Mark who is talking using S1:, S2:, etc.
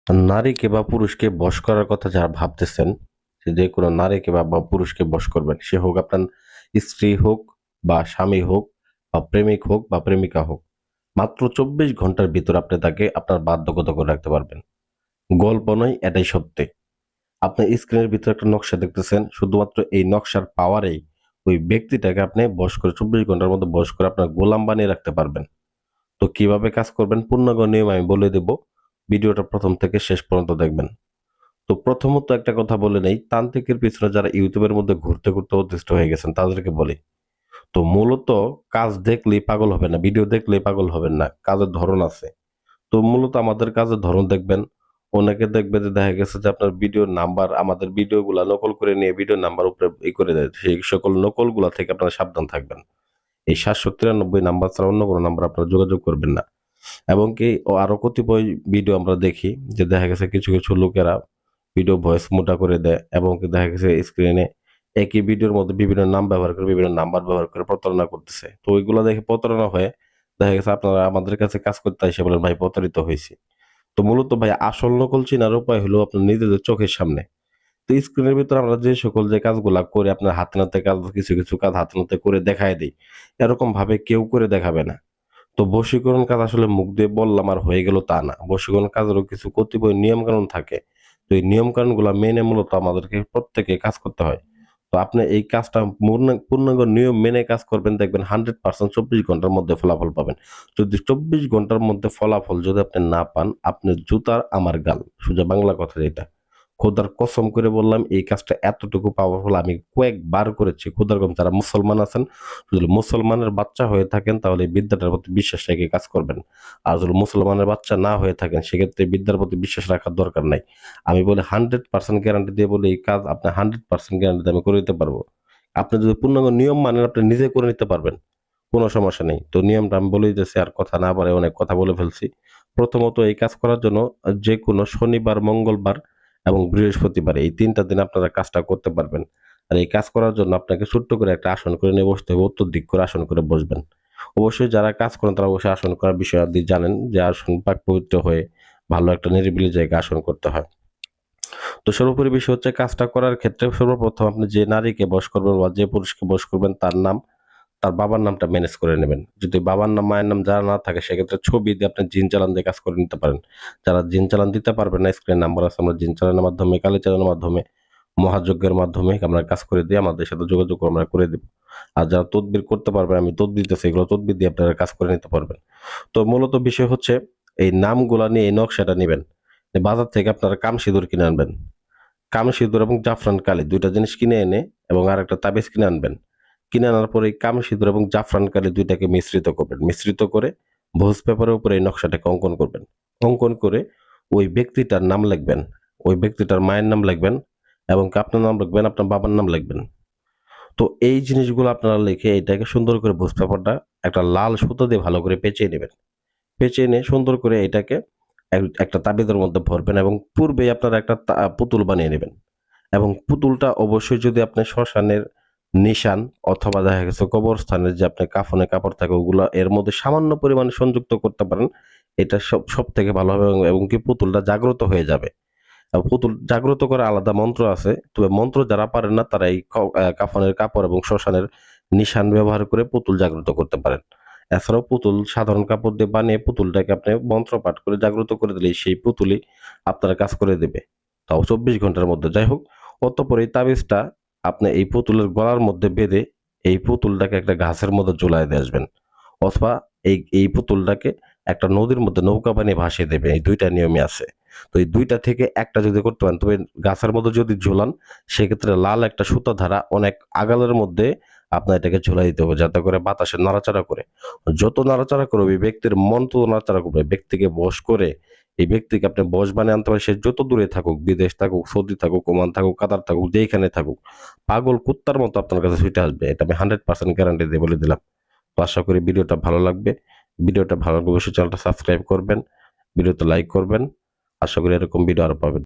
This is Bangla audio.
S1: নারীকে বা পুরুষকে বশ করার কথা যারা ভাবতেছেন, যে কোনো নারীকে বা পুরুষকে বশ করবেন, সে হোক আপনার স্ত্রী হোক বা স্বামী হোক বা প্রেমিক হোক বা প্রেমিকা হোক, মাত্র 24 ঘন্টার ভিতর আপনি তাকে আপনার বাধ্যগত করে রাখতে পারবেন। গল্প নয়, এটাই সত্যি। আপনি স্ক্রিনের ভিতরে একটা নকশা দেখতেছেন, শুধুমাত্র এই নকশার পাওয়ারেই ওই ব্যক্তিটাকে আপনি বশ করে 24 ঘন্টার মধ্যে বশ করে আপনার গোলাম বানিয়ে রাখতে পারবেন। তো কিভাবে কাজ করবেন পূর্ণাঙ্গ নিয়ম আমি বলে দেব। ভিডিওটা প্রথম থেকে শেষ পর্যন্ত দেখবেন। তো প্রথমত একটা কথা বলে নেই, তান্ত্রিকের পিছনে যারা ইউটিউবের মধ্যে ঘুরতে ঘুরতে অতিষ্ঠ হয়ে গেছেন তাদেরকে বলি। তো মূলত কাজ দেখলেই পাগল হবেন না, ভিডিও দেখলেই পাগল হবেন না, কাজের ধরন আছে। তো মূলত আমাদের কাজের ধরন দেখবেন। অনেকে দেখবে যে দেখা গেছে যে আপনার ভিডিওর নাম্বার, আমাদের ভিডিওগুলা নকল করে নিয়ে ভিডিওর নাম্বার উপরে করে দেয়। সেই সকল নকলগুলা থেকে আপনারা সাবধান থাকবেন। এই 793 নাম্বার ছাড়া অন্য কোনো নাম্বার আপনারা যোগাযোগ করবেন না। এবং কি আরো কতিপয় ভিডিও আমরা দেখি যে দেখা গেছে কিছু কিছু লোকেরা ভিডিও ভয়েস মোটা করে দেয় এবং দেখা গেছে স্ক্রিনে একই ভিডিওর মধ্যে বিভিন্ন নাম ব্যবহার করে বিভিন্ন নাম্বার ব্যবহার করে প্রতারণা করতেছে। তো ওইগুলো দেখে প্রতারণা হয়ে দেখা গেছে আপনারা আমাদের কাছে কাজ করতে এসে বলেন ভাই প্রতারিত হয়েছি। তো মূলত ভাই আসল নকল চেনার উপায় হলো আপনার নিজেদের চোখের সামনে। তো স্ক্রিনের ভিতরে আমরা যে সকল যে কাজগুলা করি আপনার হাতে নাতে কাজ, কিছু কিছু কাজ হাতে নাতে করে দেখায় দিই, এরকম ভাবে কেউ করে দেখাবে না। তো বশীকরণ কাজ আসলে মুখ দিয়ে বললাম আর হয়ে গেল তা না। বশীকরণ কাজেরও কিছু কতিপয় নিয়ম কানুন থাকে। তো এই নিয়ম কানুনগুলা মেনে মূলত আমাদেরকে প্রত্যেকে কাজ করতে হয়। তো আপনি এই কাজটা পূর্ণাঙ্গ নিয়ম মেনে কাজ করবেন, দেখবেন 100% 24 ঘন্টার মধ্যে ফলাফল পাবেন। যদি 24 ঘন্টার মধ্যে ফলাফল যদি আপনি না পান, আপনি জুতার আমার গাল। সোজা বাংলা কথা যেটা। খোদার কসম করে বললাম এই কাজটা এতটুকু পাওয়ারফুল আমি কয়েকবার করেছি। খোদার কসম, যারা মুসলমান আছেন, যদি মুসলমানের বাচ্চা হয়ে থাকেন তাহলে এই বিদ্যাটার প্রতি বিশ্বাস রেখে কাজ করবেন। আর যদি মুসলমানের বাচ্চা না হয়ে থাকেন সেক্ষেত্রে বিদ্যার প্রতি বিশ্বাস রাখার দরকার নাই। আমি বলি 100% গ্যারান্টি দিয়ে বলি এই কাজ আপনি 100% গ্যারান্টি দিয়ে আমি করে দিতে পারবো। আপনি যদি পূর্ণাঙ্গ নিয়ম মানেন আপনি নিজে করে নিতে পারবেন। কোনো সমস্যা নেই। তো নিয়মটা আমি বলে দিতেছি, আর কথা না বাড়াই অনেক কথা বলে ফেলছি। প্রথমত এই কাজ করার জন্য যেকোনো শনিবার, মঙ্গলবার এবং বৃহস্পতিবার এই ৩ টা দিন আপনারা কাজটা করতে পারবেন। আর এই কাজ করার জন্য আপনাকে ছোট্ট করে একটা আসন করে নিয়ে বসতে হবে। উত্তর দিক করে আসন করে বসবেন। অবশ্যই যারা কাজ করেন তারা অবশ্যই আসন করার বিষয়াদি জানেন যে আসন পাক পবিত্র হয়ে ভালো একটা নিরিবিলি জায়গায় আসন করতে হয়। তো সর্বোপরি বিষয় হচ্ছে কাজটা করার ক্ষেত্রে সর্বপ্রথম আপনি যে নারীকে বশ করবেন বা যে পুরুষকে বশ করবেন তার নাম, তার বাবার নামটা ম্যানেজ করে নেবেন। যদি বাবার নাম, মায়ের নাম যারা না থাকে সেক্ষেত্রে ছবি দিয়ে আপনি জিন চালান দিয়ে কাজ করে নিতে পারেন। যারা জিন চালান দিতে পারবেন না, স্ক্রিনে নাম্বার আছে, আমরা জিন চালানের মাধ্যমে, কালী চালানের মাধ্যমে, মহাযজ্ঞের মাধ্যমে আমরা কাজ করে দিই। আমাদের সাথে যোগাযোগ করে আমরা করে দিব। আর যারা তদবির করতে পারবেন, আমি তদবির দিতেছি, এগুলো তদবির দিয়ে আপনারা কাজ করে নিতে পারবেন। তো মূলত বিষয় হচ্ছে এই নামগুলা নিয়ে এই নকশাটা নিবেন। বাজার থেকে আপনারা কাম সিঁদুর কিনে আনবেন। কাম সিঁদুর এবং জাফরান কালি ২ টা জিনিস কিনে এনে এবং আরেকটা তাবিজ কিনে আনবেন। কিনে আনার পরে এই কামি সিঁদুর এবং জাফরান কালি ২ টাকে মিশ্রিত করবেন। মিশ্রিত করে ভোজ পেপারের উপরে এই নকশাটাকে অঙ্কন করবেন। অঙ্কন করে ওই ব্যক্তিটার নাম লিখবেন। ওই ব্যক্তিটার মায়ের নাম লিখবেন এবং আপনার নাম লিখবেন, আপনার বাবার নাম লিখবেন। তো এই জিনিসগুলো আপনারা লিখে এটাকে সুন্দর করে ভোজ পেপারটা একটা লাল সুতা দিয়ে ভালো করে পেঁচিয়ে নিবেন। পেঁচিয়ে নিয়ে সুন্দর করে এটাকে একটা তাবিজের মধ্যে ভরবেন এবং পূর্বেই আপনারা একটা পুতুল বানিয়ে নিবেন। এবং পুতুলটা অবশ্যই যদি আপনি শ্মশানের নিশান অথবা দেখা গেছে কবরস্থানের যে আপনার কাফনের কাপড় থাকে ওগুলা এর মধ্যে সামান্য পরিমাণে সংযুক্ত করতে পারেন। এটা সবথেকে ভালো হবে এবং কি পুতুলটা জাগ্রত হয়ে যাবে। পুতুল জাগ্রত করার আলাদা মন্ত্র আছে। তবে মন্ত্র যারা পারেন না তারা এই কাফনের কাপড় এবং শ্মশানের নিশান ব্যবহার করে পুতুল জাগ্রত করতে পারেন। এছাড়াও পুতুল সাধারণ কাপড় দিয়ে বানিয়ে পুতুলটাকে আপনি মন্ত্র পাঠ করে জাগ্রত করে দিলেই সেই পুতুলই আপনার কাজ করে দেবে। তাও ২৪ ঘন্টার মধ্যে। যাই হোক, অতঃপর এই তাবিজটা আপনি এই পুতুলের গলার মধ্যে বেঁধে এই পুতুলটাকে একটা গাছের মধ্যে ঝুলায় দিয়ে আসবেন। অথবা এই পুতুলটাকে একটা নদীর মধ্যে নৌকা বানিয়ে ভাসিয়ে দেবেন। এই ২ টা নিয়মই আছে। তো এই ২ টা থেকে একটা যদি করতে পারেন, তবে গাছের মধ্যে যদি ঝোলান সেক্ষেত্রে লাল একটা সুতা ধারা অনেক আগালের মধ্যে আপনার এটাকে ঝুলাই দিতে হবে যাতে করে বাতাসে নাড়াচাড়া করে। যত নাড়াচাড়া করবে এই ব্যক্তির মন তত নাড়াচাড়া করবে। ব্যক্তিকে বশ করে এই ব্যক্তিকে আপনি বশ বানিয়ে আনতে পারেন। সে যত দূরে থাকুক, বিদেশ থাকুক, সৌদি থাকুক, ওমান থাকুক, কাতার থাকুক, যেইখানে থাকুক, পাগল কুত্তার মতো আপনার কাছে ছুটে আসবে। এটা আমি 100% গ্যারান্টি দিয়ে বলে দিলাম। তো আশা করি ভিডিওটা ভালো লাগবে। ভিডিওটা ভালো লাগলে অবশ্যই চ্যানেলটা সাবস্ক্রাইব করবেন। ভিডিওতে লাইক করবেন। আশা করি এরকম ভিডিও আরো পাবেন।